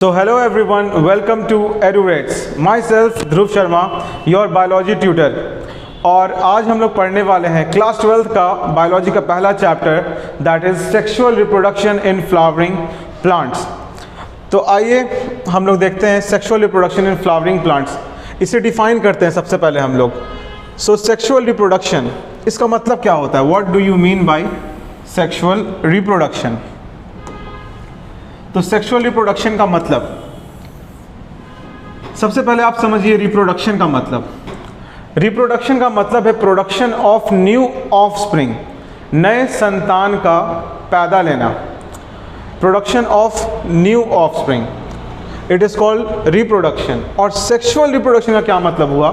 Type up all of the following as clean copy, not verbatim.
So hello everyone, welcome to EduRates. Myself Dhruv Sharma, your biology tutor. और आज हम लोग पढ़ने वाले हैं क्लास 12th का बायोलॉजी का पहला chapter, that is sexual reproduction in flowering plants. तो आइए हम लोग देखते हैं sexual reproduction in flowering plants. इसे डिफाइन करते हैं सबसे पहले हम लोग. सो सेक्सुअल रिप्रोडक्शन, इसका मतलब क्या होता है? What do you mean by sexual reproduction? तो सेक्सुअल रिप्रोडक्शन का मतलब, सबसे पहले आप समझिए रिप्रोडक्शन का मतलब. रिप्रोडक्शन का मतलब है प्रोडक्शन ऑफ न्यू ऑफस्प्रिंग, नए संतान का पैदा लेना. Production of new offspring, it is called reproduction. और सेक्सुअल रिप्रोडक्शन का क्या मतलब हुआ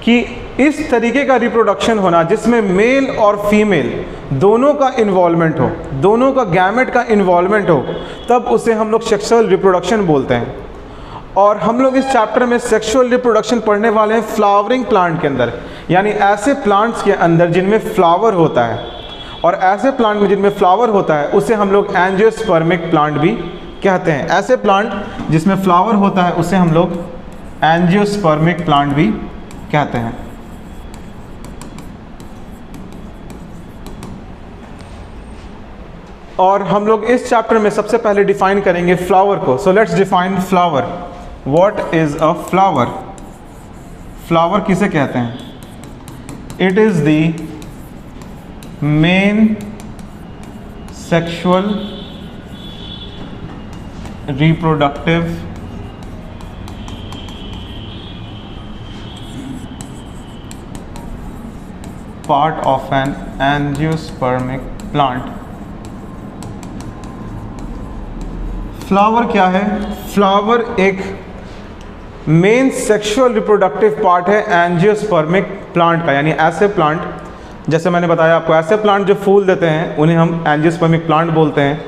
कि इस तरीके का रिप्रोडक्शन होना जिसमें मेल और फीमेल दोनों का इन्वॉल्वमेंट हो, दोनों का गैमेट का इन्वॉल्वमेंट हो, तब उसे हम लोग सेक्सुअल रिप्रोडक्शन बोलते हैं. और हम लोग इस चैप्टर में सेक्सुअल रिप्रोडक्शन पढ़ने वाले हैं फ्लावरिंग प्लांट के अंदर, यानी ऐसे प्लांट्स के अंदर जिनमें फ्लावर होता है. और ऐसे प्लांट में जिनमें फ्लावर होता है उसे हम लोग एंजियोस्पर्मिक प्लांट भी कहते हैं. ऐसे प्लांट जिसमें फ्लावर होता है उसे हम लोग एंजियोस्पर्मिक प्लांट भी कहते हैं. और हम लोग इस चैप्टर में सबसे पहले डिफाइन करेंगे फ्लावर को. So let's define flower. What is a flower? Flower किसे कहते हैं? It is the main sexual reproductive part of an angiospermic plant. Flower क्या है? फ्लावर एक मेन सेक्सुअल रिप्रोडक्टिव पार्ट है एंजियोस्पर्मिक प्लांट का. यानी ऐसे प्लांट, जैसे मैंने बताया आपको, ऐसे प्लांट जो फूल देते हैं उन्हें हम एंजियोस्पर्मिक प्लांट बोलते हैं.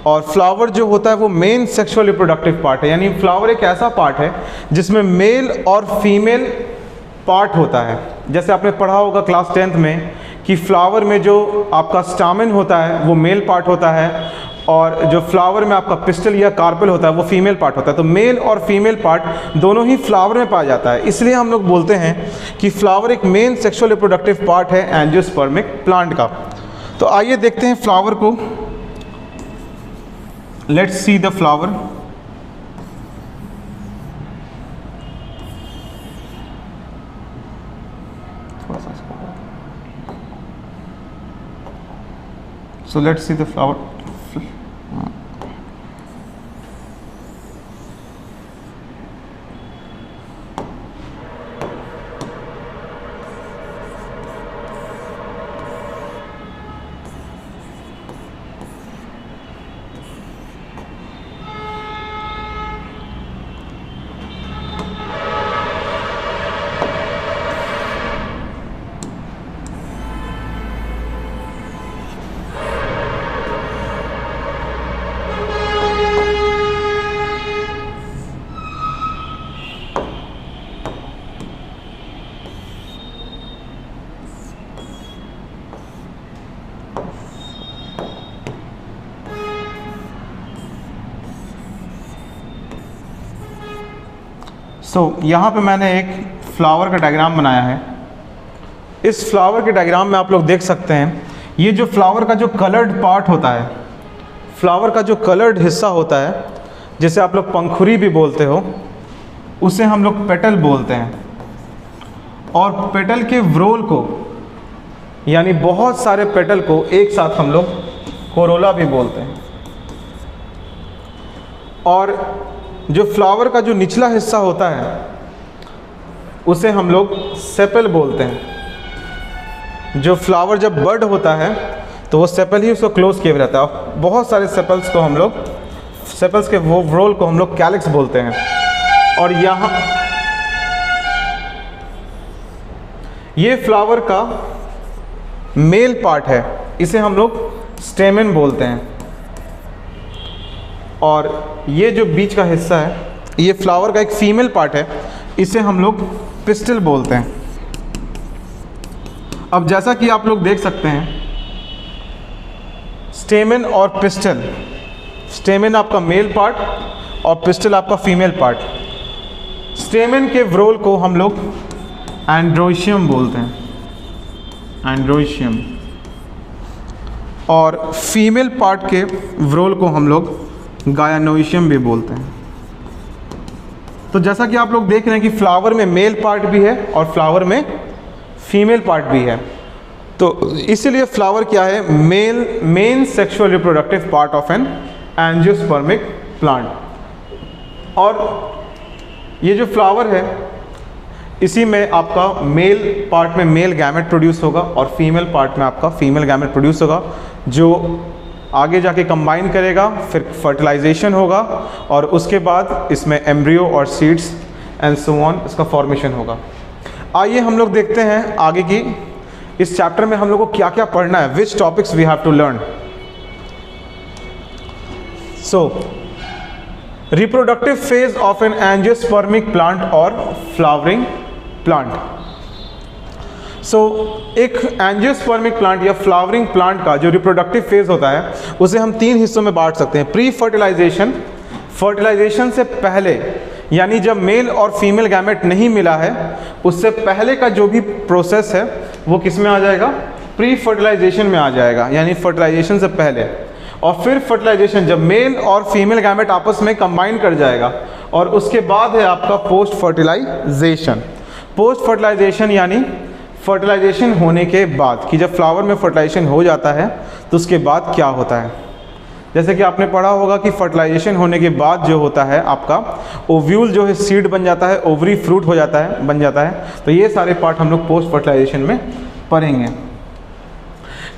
और फ्लावर जो होता है वो मेन सेक्सुअल रिप्रोडक्टिव पार्ट है. यानी फ्लावर एक ऐसा पार्ट है जिसमें मेल और फीमेल पार्ट होता है. जैसे आपने पढ़ा होगा क्लास 10th में कि फ्लावर में जो आपका स्टामेन होता है वो मेल पार्ट होता है, और जो फ्लावर में आपका पिस्टल या कार्पेल होता है वो फीमेल पार्ट होता है. तो मेल और फीमेल पार्ट दोनों ही फ्लावर में पाया जाता है. इसलिए हम लोग बोलते हैं कि फ्लावर एक मेन सेक्सुअल रिप्रोडक्टिव पार्ट है एंजियोस्पर्मिक प्लांट का. तो आइए देखते हैं फ्लावर को. Let's see the flower. So let's see the flower. यहाँ पे मैंने एक फ्लावर का डायग्राम बनाया है. इस फ्लावर के डायग्राम में आप लोग देख सकते हैं ये जो फ्लावर का जो कलर्ड पार्ट होता है, फ्लावर का जो कलर्ड हिस्सा होता है, जिसे आप लोग पंखुड़ी भी बोलते हो, उसे हम लोग पेटल बोलते हैं. और पेटल के व्रोल को, यानी बहुत सारे पेटल को एक साथ हम लोग कोरोला भी बोलते हैं. और जो फ्लावर का जो निचला हिस्सा होता है उसे हम लोग सेपल बोलते हैं. जो फ्लावर जब बड होता है तो वो सेपल ही उसको क्लोज किए रहता है. बहुत सारे सेपल्स को हम लोग, सेपल्स के वो व्रोल को हम लोग कैलिक्स बोलते हैं. और यहाँ ये फ्लावर का मेल पार्ट है, इसे हम लोग स्टेमेन बोलते हैं. और ये जो बीच का हिस्सा है ये फ्लावर का एक फीमेल पार्ट है, इसे हम लोग पिस्टल बोलते हैं. अब जैसा कि आप लोग देख सकते हैं स्टेमेन और पिस्टल, स्टेमेन आपका मेल पार्ट और पिस्टल आपका फीमेल पार्ट। स्टेमेन के व्रोल को हम लोग एंड्रोशियम बोलते हैं, एंड्रोशियम, और फीमेल पार्ट के व्रोल को हम लोग गायनोशियम भी बोलते हैं। तो जैसा कि आप लोग देख रहे हैं कि फ्लावर में मेल पार्ट भी है और फ्लावर में फीमेल पार्ट भी है, तो इसीलिए फ्लावर क्या है, main sexual reproductive part of an angiospermic plant. और ये जो फ्लावर है इसी में आपका मेल पार्ट में मेल गैमेट प्रोड्यूस होगा और फीमेल पार्ट में आपका फीमेल गैमेट प्रोड्यूस होगा, जो आगे जाके कंबाइन करेगा, फिर फर्टिलाइजेशन होगा और उसके बाद इसमें एम्ब्रियो और सीड्स एंड सो ऑन इसका फॉर्मेशन होगा। आइए हम लोग देखते हैं आगे की इस चैप्टर में हम लोग को क्या क्या पढ़ना है, which topics we have to learn. So reproductive phase of an angiospermic plant और फ्लावरिंग प्लांट। सो एक एंजियोस्पर्मिक प्लांट या फ्लावरिंग प्लांट का जो रिप्रोडक्टिव फेज होता है उसे हम 3 हिस्सों में बांट सकते हैं। प्री फर्टिलाइजेशन, फर्टिलाइजेशन से पहले, यानी जब मेल और फीमेल गैमेट नहीं मिला है उससे पहले का जो भी प्रोसेस है वो किस में आ जाएगा, प्री फर्टिलाइजेशन में आ जाएगा, यानी फर्टिलाइजेशन से पहले। और फिर फर्टिलाइजेशन जब मेल और फीमेल गैमेट आपस में कंबाइन कर जाएगा, और उसके बाद है आपका पोस्ट फर्टिलाइजेशन। पोस्ट फर्टिलाइजेशन यानी फर्टिलाइजेशन होने के बाद, कि जब फ्लावर में फर्टिलाइजेशन हो जाता है तो उसके बाद क्या होता है। जैसे कि आपने पढ़ा होगा कि फर्टिलाइजेशन होने के बाद जो होता है आपका ओव्यूल जो है सीड बन जाता है, ओवरी फ्रूट हो जाता है, बन जाता है। तो ये सारे पार्ट हम लोग पोस्ट फर्टिलाइजेशन में पढ़ेंगे।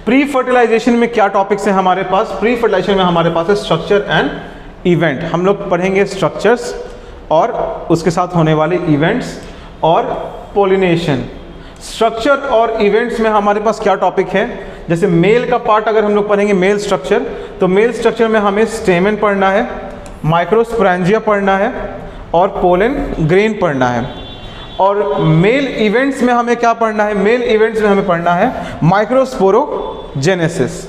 प्री फर्टिलाइजेशन में क्या टॉपिक्स हैं हमारे पास? प्री फर्टिलाइजेशन में हमारे पास है स्ट्रक्चर एंड इवेंट। हम लोग पढ़ेंगे स्ट्रक्चर्स और उसके साथ होने वाले इवेंट्स और पोलिनेशन। स्ट्रक्चर और इवेंट्स में हमारे पास क्या टॉपिक है? जैसे मेल का पार्ट अगर हम लोग पढ़ेंगे मेल स्ट्रक्चर, तो मेल स्ट्रक्चर में हमें स्टेमेन पढ़ना है, माइक्रोस्पोरेंजिया पढ़ना है और पोलन ग्रेन पढ़ना है। और मेल इवेंट्स में हमें क्या पढ़ना है? मेल इवेंट्स में हमें पढ़ना है माइक्रोस्पोरोजेनेसिस।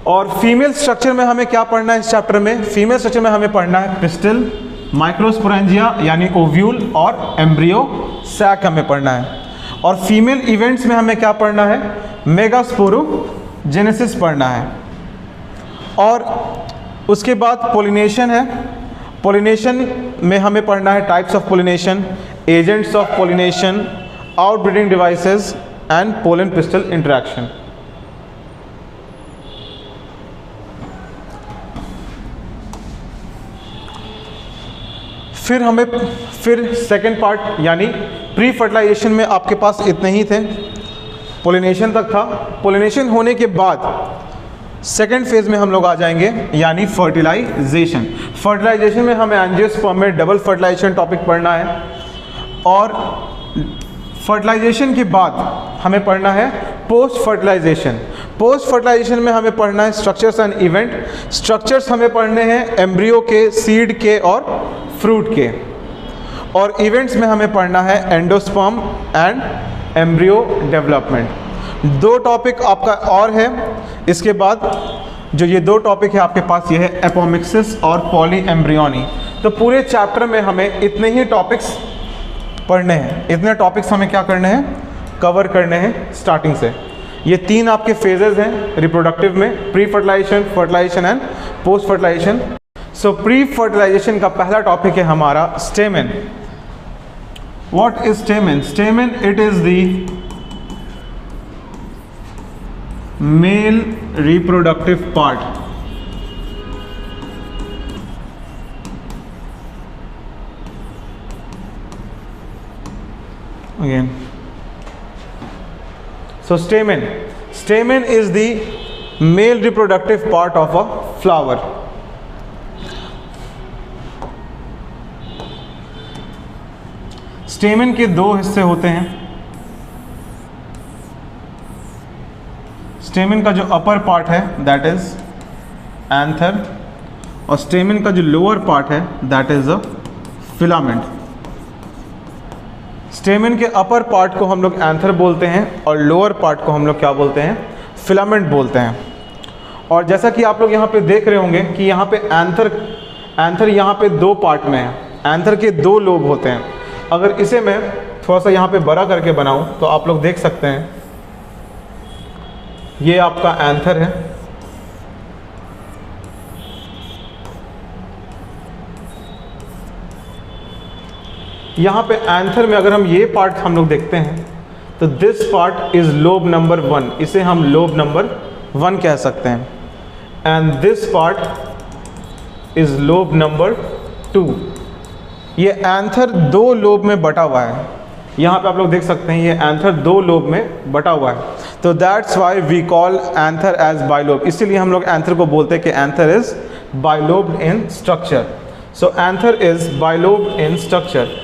और फीमेल स्ट्रक्चर में हमें क्या पढ़ना है इस चैप्टर में? फीमेल स्ट्रक्चर में हमें पढ़ना है पिस्टल, माइक्रोस्पोरेंजिया यानी ओव्यूल और एम्ब्रियो सैक हमें पढ़ना है। और फीमेल इवेंट्स में हमें क्या पढ़ना है? मेगास्पोरोजेनेसिस पढ़ना है। और उसके बाद पोलिनेशन है। पोलिनेशन में हमें पढ़ना है types of pollination, agents of pollination, outbreeding devices and pollen pistol interaction. फिर सेकेंड पार्ट यानी प्री फर्टिलाइजेशन में आपके पास इतने ही थे, पोलिनेशन तक था। पोलिनेशन होने के बाद सेकेंड फेज में हम लोग आ जाएंगे यानी फर्टिलाइजेशन। फर्टिलाइजेशन में हमें एंजियोस्पर्म में डबल फर्टिलाइजेशन टॉपिक पढ़ना है। और फर्टिलाइजेशन के बाद हमें पढ़ना है पोस्ट फर्टिलाइजेशन। पोस्ट फर्टिलाइजेशन में हमें पढ़ना है स्ट्रक्चर्स एंड इवेंट। स्ट्रक्चर्स हमें पढ़ने हैं एम्ब्रियो के, सीड के और फ्रूट के। और इवेंट्स में हमें पढ़ना है endosperm and embryo development. 2 topic आपका और है। इसके बाद जो ये 2 टॉपिक है आपके पास, ये है एपोमिक्सिस और पॉली एम्ब्रियोनी। तो पूरे चैप्टर में हमें इतने ही टॉपिक्स पढ़ने हैं। इतने टॉपिक्स हमें क्या करने हैं? कवर करने हैं स्टार्टिंग से। ये 3 आपके फेजेस हैं रिप्रोडक्टिव में, pre fertilisation, fertilisation and post fertilisation. So pre fertilisation का पहला टॉपिक है हमारा stamen. What is stamen? Stamen it is the male reproductive part. Again, so stamen is the male reproductive part of a flower. Stamen के 2 हिस्से होते हैं। Stamen का जो अपर पार्ट है दैट इज एंथर, और स्टेमेन का जो लोअर पार्ट है that is a filament. Stamen के अपर पार्ट को हम लोग एंथर बोलते हैं और लोअर पार्ट को हम लोग क्या बोलते हैं? फिलामेंट बोलते हैं। और जैसा कि आप लोग यहाँ पे देख रहे होंगे कि यहाँ पे एंथर यहाँ पे 2 पार्ट में है। एंथर के 2 लोब होते हैं। अगर इसे मैं थोड़ा सा यहाँ पे बड़ा करके बनाऊँ तो आप लोग देख सकते हैं, ये आपका एंथर है। यहाँ पे एंथर में अगर हम ये पार्ट हम लोग देखते हैं तो this part is lobe number 1, इसे हम लोब नंबर 1 कह सकते हैं। And this part is lobe number 2। ये एंथर 2 लोब में बटा हुआ है। यहाँ पे आप लोग देख सकते हैं ये एंथर 2 लोब में बटा हुआ है। तो that's why we call anther as bilobe. इसीलिए हम लोग एंथर को बोलते हैं कि anther is bilobed in structure. So anther is bilobed in structure.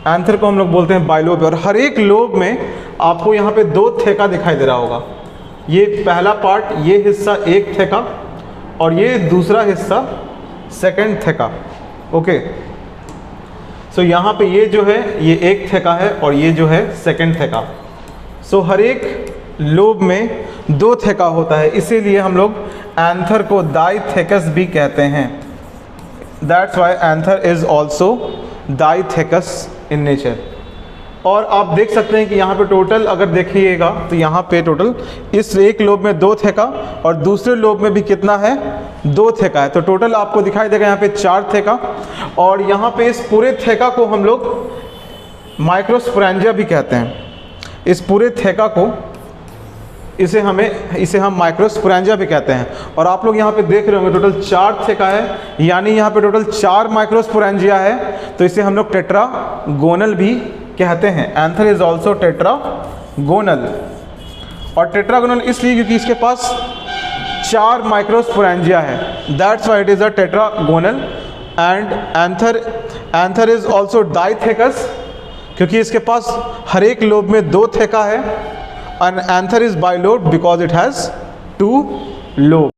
Anther को हम लोग बोलते हैं बाइलोब। और हर एक लोब में आपको यहाँ पे 2 थेका दिखाई दे रहा होगा। ये पहला पार्ट, ये हिस्सा 1 थेका और ये दूसरा हिस्सा 2nd थेका। ओके, सो यहाँ पे ये जो है ये 1 थेका है और ये जो है 2nd थेका। सो हर एक लोब में 2 थेका होता है, इसीलिए हम लोग एंथर को डाइथेकस भी कहते हैं। That's why anther is also dithecous in nature. और आप देख सकते हैं कि यहाँ पे टोटल अगर देखिएगा तो यहाँ पे टोटल इस एक लोब में 2 थेका और दूसरे लोब में भी कितना है, 2 थेका है। तो टोटल आपको दिखाई देगा यहाँ पे 4 थेका। और यहाँ पे इस पूरे थेका को हम लोग माइक्रोस्पोरेंजिया भी कहते हैं। इस पूरे थेका को इसे हम माइक्रोस्पोरेंजिया भी कहते हैं। और आप लोग यहाँ पे देख रहे होंगे टोटल 4 थेका है, यानी यहाँ पे टोटल 4 माइक्रोस्पोरेंजिया है। तो इसे हम लोग टेट्रागोनल भी कहते हैं। Anther is also tetragonal. और टेट्रागोनल इसलिए क्योंकि इसके पास 4 माइक्रोस्पोरेंजिया है। That's why it is a tetragonal. And anther is also dithecous क्योंकि इसके पास हर एक लोब में 2 थेका है। And anther is bilobed because it has 2 lobe.